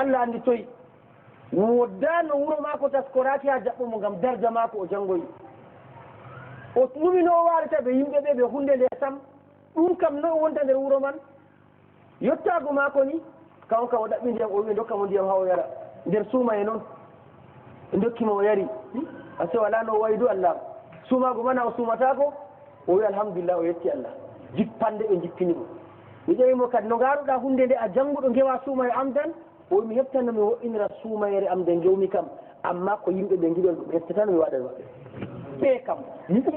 allah anndi toyi woddano wuro maako taskoraki ha jaɓɓumo ngam darja maako o janngoyi o numino o warata ɓe yimɓe ɓe ɓe hunde nde sam ɗum kam no wonta nder wuro man yettago maako ni kaw kam o ɗaɓɓi ndiyam o wi dokkamo ndiyam ha o yara nder suuma e noon ɓe dokkimo o yari a so wala no waydu allah suumago mana o suumatako o wi alhamdulillah o yetti allah jippande ɓe jippinimo mi ƴewimo kadi no garuɗa hunde nde a jannguɗo ngewa suuma e am tan o wi mi heɓtanno mi woɗɗinira suumayere am nde gewmi kam amma ko yimɓe ɓe giɗon ɗum hettatano mi waɗa maɓɓe ɓe kam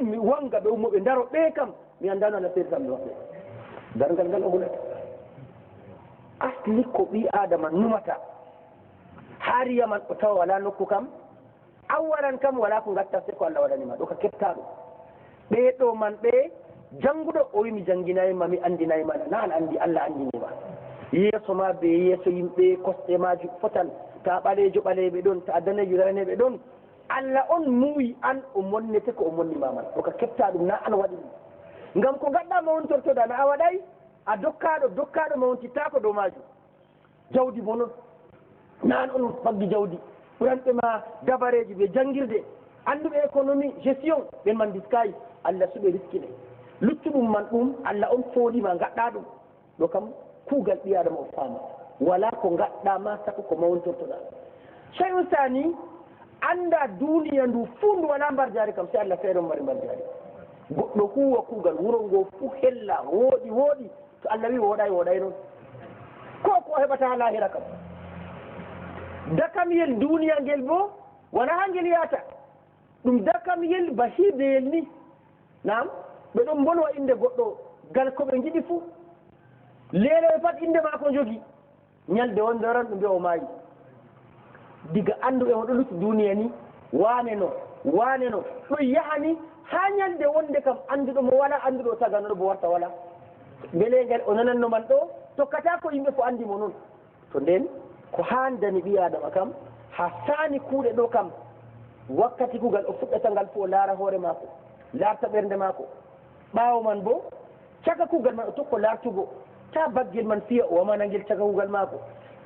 mi wanga ɓe ummoɓe daro ɓe kam mi andano ana seedi kam mi waɓɓe dargal ngal o hulata asli ko ɓi adama numata haariya man o tawa wala nokku kam awalan kam wala ko gatta se ko allah waɗanima ɗo ka kettaɗo ɓeɗo man ɓe jannguɗo o wi mi jangginayima mi andinayima na an andi allah andinima yeeso ma be yeeso yimɓe kosɗe maji fotan ta ɓalejo ɓaleɓe ɗon ta danejo daneɓe ɗon allah on muuyi an o monnete ko o monnimaman ɗo ka ketta ɗum na an waɗi ɗum ngam ko gaɗɗa mawontortoɗa na a waɗay a dokkaɗo mawontittako dow majum jawdi bo noon na an on faggi jawdi ɓuranɓe ma dabareji ɓe janguirde anduɓe économie gestion ɓen man diskayi allah suɓe riskine luttuɗum man ɗum allah on fooɗima gaɗɗa ɗum ɗo kam kuugal ɓi adama o faama wala ko gaɗɗa ma sago ko mawontortoɗa sey on sani anda duniya ndu fuu ndu wala mbar jaari kam si allah feere on mari mbar jaari goɗɗo huwa kuugal wuro ngo fuu hella wooɗi to allah wi woɗay noon ko heɓata ha lahira kam dakamyel duniya ngel bo wona ha ngel yaata ɗum dakamyel ba hirdeyel ni nam ɓe ɗon bolwa inde goɗɗo gal ko ɓe jiɗi fuu leeloɓe pat inde ma ko jogi ñalde wonde ran ɗum mbiya o maayi diga anduɓe oɗo lutti duniya ni wane no ɗum yahani ha ñalde wonde kam anduɗo mo wala anduɗo taganoɗo bo warta wala belegel o nananno man ɗo tokkata ko yimɓe fo andimo noon to nden ko handani ɓi adama kam ha sani kuuɗe ɗo kam wakkati kugal o fuɗɗata ngal fo o laara hoore mako larta ɓernde mako ɓawo man bo caka kugal man o tokko lartugo ta baggel man fiya o wamanangel caka kugal mako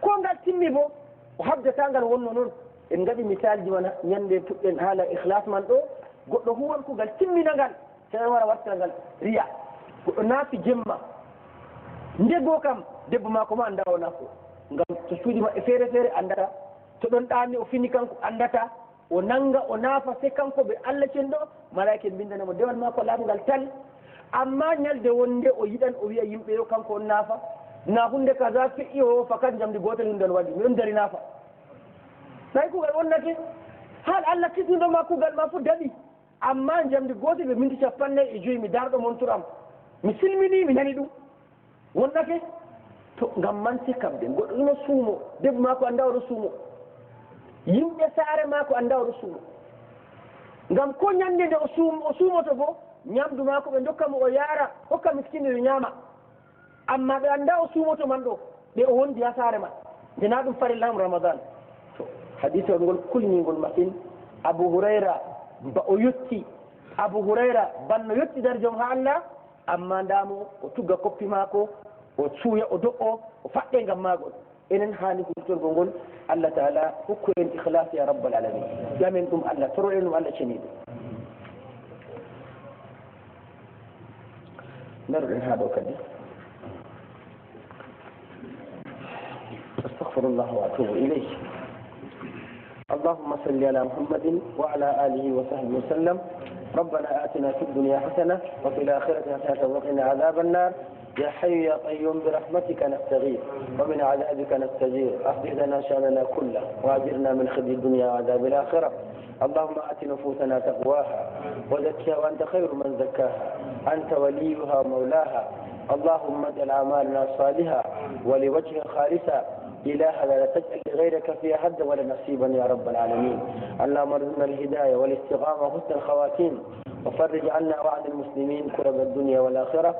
ko ngal timmi bo o habdata ngal wonno noon en gaɗi misalji man ñande puɗɗen haala ihlas man ɗo goɗɗo huwan kugal timminagal sen wara wattira ngal riya goɗɗo naafi jemma ndego kam debbo mako ma anda o naafo ngam to cuuɗi maɓɓe feere feere andata to ɗon ɗanni o fini kanko andata o nanga o naafa se kanko ɓe allah cen ɗo malaika en bindanamo dewal mako laɓngal tan amma ñalde wonde o yiɗan o wiya yimɓe yo kanko on naafa na hunde kaza feƴƴi o fakat jamdi gotel hunde waɗi miɗon dari naafa tawi kugal wonnake haal allah kisnuɗoma kugal ma fof daɗi amma jamdi gotel ɓe minti 45 mi darɗo montour am mi silmini mi nani ɗum wonnake to ngam manti kam de goɗɗo ɗuno suumo debbo mako anda oɗo suumo yimɓe saare mako anda oɗo suumo ngam ko ñande nde o suumoto bo ñamdu mako ɓe dokkamo o yaara hokka miskine yo ñaama amma ɓe anda o suumoto man ɗo ɓe o wondi ha saare man ndena ɗum farillamu ramadan to hadise on ngol kulningol masine abou hurayra ba o yetti abou hurayra banno yetti dar joom ha allah amma ndamo o tugga koppi maako o suuya o do'o o faɗɗe ngam maagol enen haani hultorgol ngol Allah taala hokku en ihlas ya rabbal alamin yamen ɗum Allah toro en ɗum Allah ceniɗo naruɗen haa ɗo kadi astaghfirullah wa atubu ilayh اللهم صل على محمد وعلى آله وصحبه وسلم ربنا آتنا في الدنيا حسنة وفي الآخرة حسنة وقنا عذاب النار يا حي يا قيوم برحمتك نستغيث ومن عذابك نستجير أصلح لنا شأننا كله وأجرنا من خزي الدنيا وعذاب الآخرة اللهم آت نفوسنا تقواها وزكها وأنت خير من زكاها أنت وليها ومولاها اللهم اجعل أعمالنا صالحة ولوجه خالصا إله لا تجعل لغيرك فيها حدا ولا نصيبا يا رب العالمين اللهم ارزقنا الهداية والاستقامة وحسن الخواتيم وفرج عنا وعن المسلمين كرب الدنيا والآخرة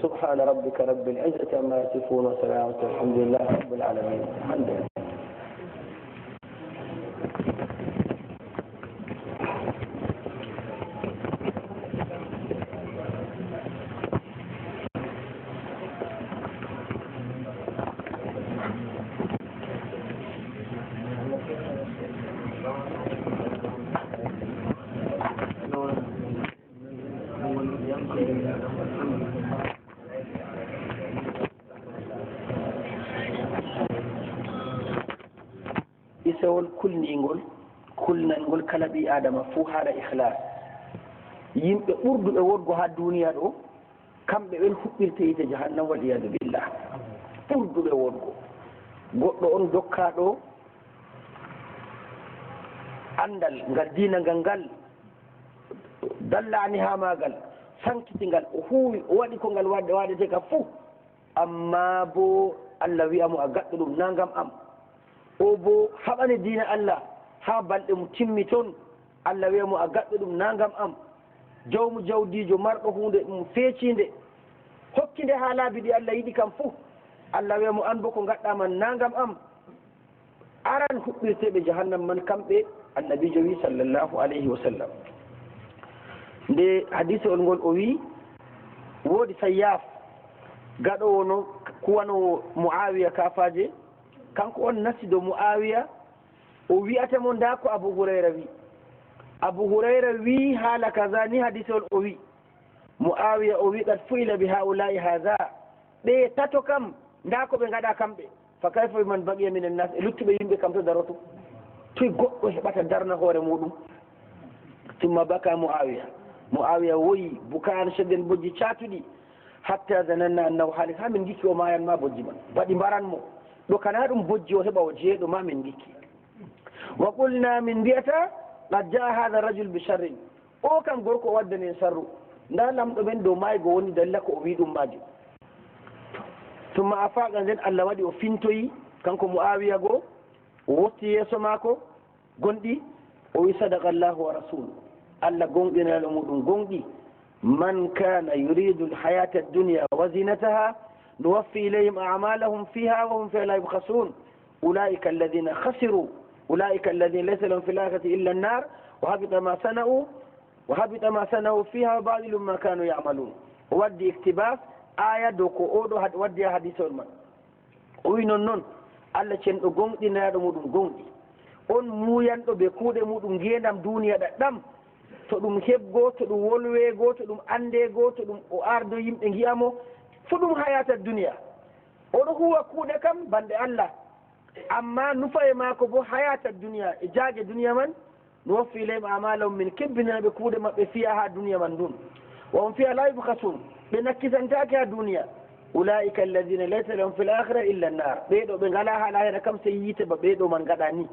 سبحان ربك رب العزة عما يصفون وسلام والحمد لله رب العالمين الحمد لله isawol kulnangol kala ɓi adama fuu haɗa ihlas yimɓe ɓurduɓe wodgo ha duniya ɗo kamɓe ɓen huɓɓirte yite jahannam wal iyadu billah ɓurduɓe wodgo goɗɗo on dokkaɗo andal ngal dina ngal dallani ha magal sankitigal o huuwi o waɗi ko ngal waɗete ka fuu amma bo Allah wiyamo a gaɗɗo ɗum na ngam am o bo haɓani dina Allah ha balɗe mo timmi toon Allah wiyamo a gaɗɗo ɗum na ngam am jawmu jawdijo marɗo hunde ɗum feecinde hokkinde ha laabi ɗi Allah yiɗi kam fuu Allah wiyamo an bo ko gaɗɗaman na ngam am aran huɓɓirteɓe jahannam man kamɓe annabijo wi sallllahu alayhi wa sallam nde hadise ol ngol o wi woodi sayyaf gaɗowo no kuwanowo muawiya kafaje kanko on nasido muawiya o wi'atamo nda ko abou hurayra wi abou hurayra wi haala kaza ni hadisol o wi muawiya o wi qad fu'ila bi haulai hadha ɓe tato kam nda ko ɓe gaɗa kamɓe fa kayfa biman baqiya min annas e luttuɓe yimɓe kam to daroto toy goɗɗo heɓata darna hoore muɗum tumma baka muawiya woyi bukan shedden bojji catuɗi hatta zananna annahu haalik ha min gikki o mayanma bojji man baɗi mbaranmo ɗo kana ɗum bojji o heɓa o jeeɗo ma min gikki wa qulna min mbiyata qad jaa hada rajul bi sharrin o kam gorko o waddani en sarru nda lamɗo men dow maygo woni dalila ko o wi ɗum majum tumma a faqa nden Allah waɗi o fintoyi kanko muawiya go o wotti yeeso maako gonɗi o wi sadaqa llahu wa rasulu Allah gonɗinaɗo muɗum gonɗi man kana yuridu alhayata addunya wa zinataha نوفي إليهم أعمالهم فيها وهم فيها لا يبخسون أولئك الذين خسروا أولئك الذين ليس لهم في الآخرة إلا النار وهبط ما صنعوا فيها وباطل ما كانوا يعملون ودي اقتباس آية دوكو أودو ودي حديث المن وينون نون الله تشن غونغدي نادو مودum gonɗi on muyanɗo ɓe kuuɗe muɗum ngendam duniya ɗaɗɗam to ɗum heɓgo to ɗum wolwego to ɗum andego to ɗum o ardo yimɓe giyamo fuɗum hayata duniya oɗo huwa kuuɗe kam bande Allah amma nufaye mako bo hayata duniya e jaage duniya man no woffi ilayhim amalahum min kebbinaɓe kuuɗe maɓɓe fiya ha duniya man ɗum wa hum fiha la yubkhasun ɓe nakkisantake ha duniya ulaika alladina laysa lahum fi l akhira illa annar ɓeɗo ɓe ngala ha lahira kam sey yiite ba ɓeɗo man gaɗa ni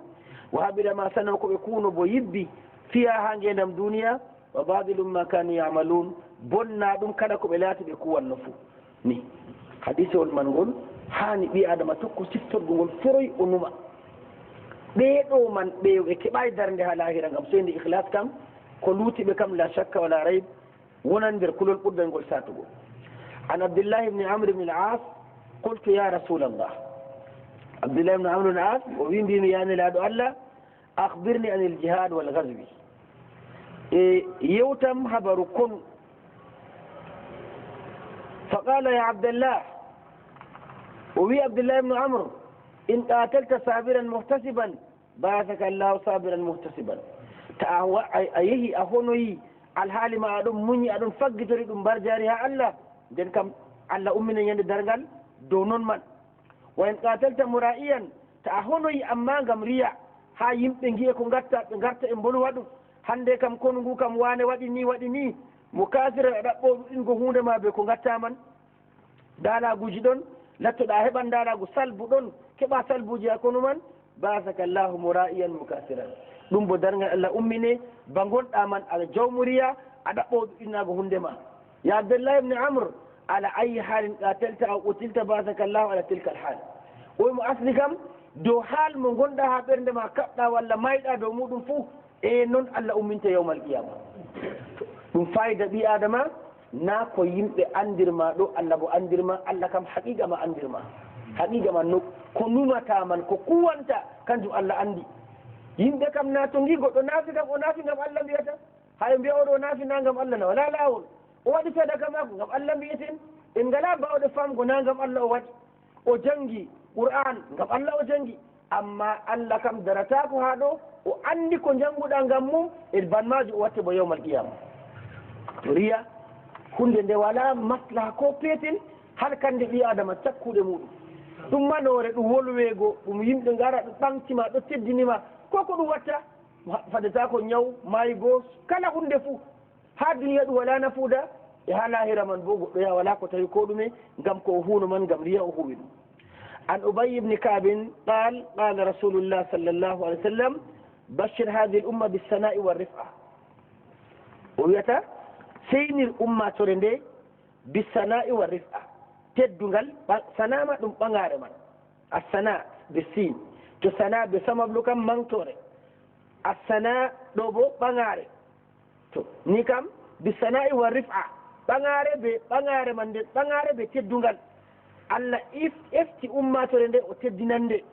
wa haɓira ma sanaw koɓe kuuno bo yibbi fiya ha ngendam duniya wa babilum ma kanu yamalun bonna ɗum kala koɓe laati ɓe kuwanno fuu ni hadisewol man ngol hani ɓi adama tokko siftorgo ngol foroy o numa ɓeɗo man ɓe ɓe keɓani darde ha lahira ngam soyde ihlas kam ko luutiɓe kam la shakka wala rayb wonan nder kulol ɓurɗal ngol satugo an abdillahi ibni amre ibne al as qultu ya rasulallah abdillah ibne amre ibne al as o wi mbimi yanelaɗo Allah akhbirni an il jihad wal ghazwi e yewtam habaru kon فقال يا عبد الله وفي عبد الله بن عمرو إن قاتلت صابرا محتسبا بارك الله صابرا محتسبا أيه أهوني الحال ما أدم مني أدم فقتري أدم برجارها الله den kam Allah ummina yande dargal dow non man wa en qatalta mura'iyan ta a honoyi amma ngam riya ha yimɓe giye ko gatta ɓe garta e mbolu waɗum hande kam kono ngu kam wane waɗi ni mo kasira e ɗaɓɓo ɗingo hunde ma be ko gatta man dalaguji ɗon lattoɗa heɓan dalagu salbu ɗon keɓa salbuji ha kono man basaka llahu mura'iyan mukasiran ɗum bo dargal Allah ummine ba gonɗa man aɗa jawmuriya a ɗaɓɓo ɗinnago hunde ma يا عبد الله بن عمرو على أي حال قاتلت أو قتلت بارك الله على تلك الحال ومؤسلكم دو حال من قندها برند ما كبدا ولا مايدا دو مودن فو نون الله أمنت يوم القيامة من فايدة بي آدم ناكو يمبي أندر ما دو الله بو أندر ما الله كم حقيقة ما أندر ما حقيقة ما نو كنوما تامن كو قوانتا كنجو الله أندي يمبي كم ناتنجي قد نافي كم ونافي كم الله بيتا هاي بيورو نافي نانغم الله ولا لاول waɗi sadaka mako ngam Allah mbi'eten en ngala mbawɗo famgo na ngam Allah o waɗi o jangi qur'an ngam Allah o jangi amma Allah kam daratako ha ɗo o andi ko janguɗa ngam mum e banmaji o watte bo yawmal qiyama to riya hunde nde wala maslaha ko peetel har kande ɓi adama cakkuɗe muɗum ɗum manore ɗum wolwego ɗum yimɓe ngara ɗo ɓamtima ɗo teddinima ko ɗum watta fadata ko ñaw mayigo kala hunde fuu ha duniya ɗum wala nafuuda e ha lahira man bo goɗɗo ya wala ko tawi ko ɗume ngam ko huuno man ngam riya o huwi ɗum an ubay ibni kabin qala rasulullah sallllahu alih w sallam bashir hadihi l umma bissanai wa rifa o wiyata seynir ummatore nde bissanai wa rifa teddungal sanama ɗum ɓagare man assana be sin to sana be samablu kam mantore assana ɗo bo ɓagare to ni kam bisana'i wa rif'a ɓagare man nde ɓagare ɓe teddungal Allah efti ummatore nde o teddinande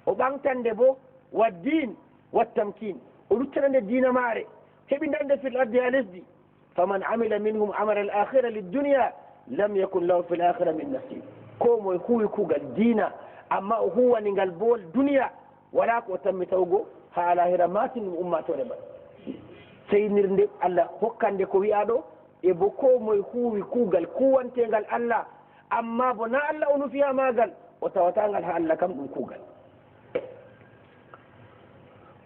o ɓamtande bo wa din wa tamkin o luttanande dina mare heɓindande fil ardi ha lesdi faman amila minhum amala al akhira liddunia lam yakun lahu fil akhira min nasib ko moye huwi kugal dina amma o huwanigal bo duniya wala ko tammi tawgo ha lahira matin ɗum ummatore man seynirde Allah hokkande ko wi'a ɗo e bo ko moye huwi kuugal kuwantegal Allah amma bo na Allah o nufiya magal o tawatangal ha Allah kam ɗum kuugal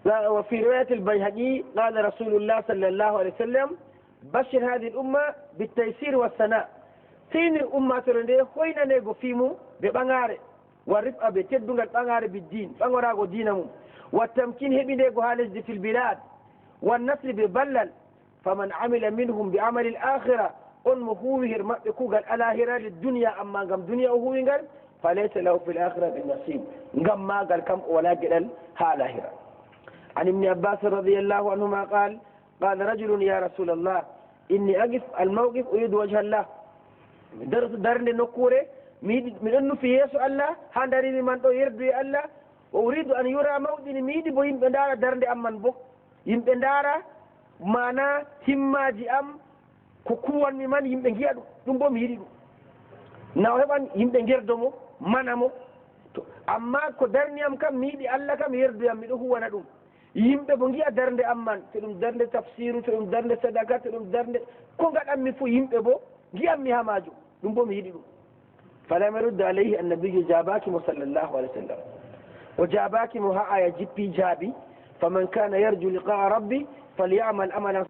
وفي رواية البيهقي قال رسول الله صلى الله عليه وسلم بشر هذه الأمة بالتيسير والثناء سين الأمة ترندي خوينا نيغو فيمو ببنغاري والرفقة بتدنغ البنغاري بالدين بنغراغو دينمو والتمكين هبي نيغو هالجد في البلاد والنسل ببلل فمن عمل منهم بعمل الآخرة أنمهوه رمتكوغل الآخرة للدنيا أما قم دنيا أهوه فليس له في الآخرة بالنصيب قم ما قال كم ولا جلل ها الآخرة عن ابن عباس رضي الله عنهما قال رجل يا رسول الله إني أقف الموقف أريد وجه الله درني نكوري من أنه في يسوع الله هندري من يرضي الله وأريد أن يرى موطني ميدي بو يمبي دارا درني أمن بو yimɓe ndaara mana himmaji am ko kuwanmi man yimɓe giya ɗum bo mi yiɗi ɗum naw heɓan yimɓe gerdomo manamo to amma ko darniyam kam mi yiɗi Allah kam yerduyam miɗo huwana ɗum yimɓe bo giya darde am man to ɗum darde tafsiru to ɗum darde sadaka to ɗum darde ko gaɗanmi fo yimɓe bo giyammi ha majum ɗum bo mi yiɗi ɗum falam yarudda alayhi annabiyu jabakimo sallllahu alih w sallam o jabakimo ha aya jippi jaabi فمن كان يرجو لقاء ربي فليعمل عملا